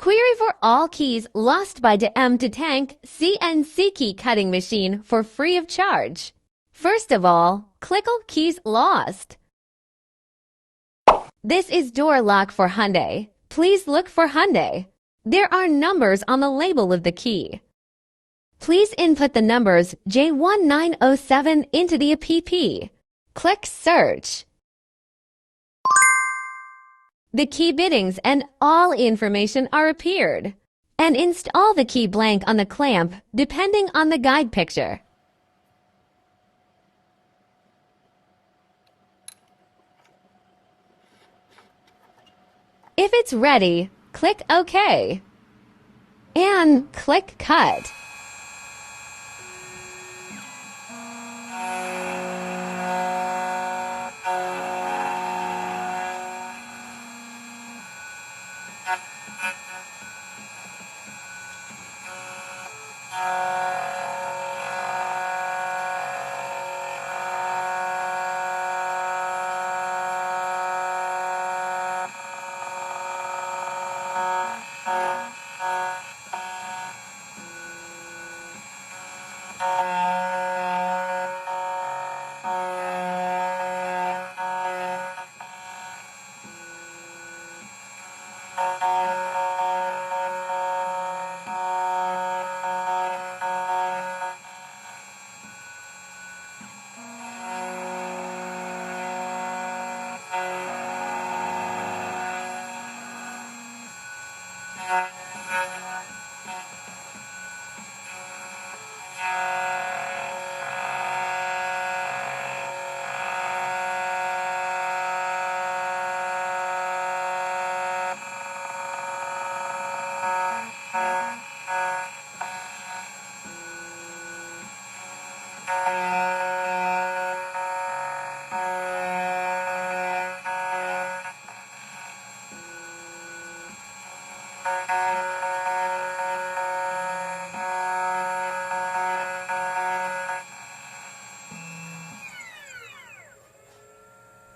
Query for all keys lost by the M2Tank CNC key cutting machine for free of charge. First of all, click on Keys Lost. This is door lock for Hyundai. Please look for Hyundai. There are numbers on the label of the key. Please input the numbers J1907 into the app. Click Search. The key biddings and all information are appeared. And install the key blank on the clamp depending on the guide picture. If it's ready, click OK. And click Cut.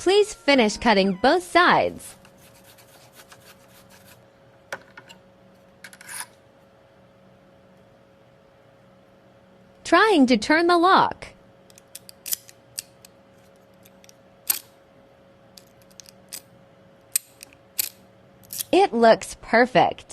Please finish cutting both sides. Trying to turn the lock. It looks perfect.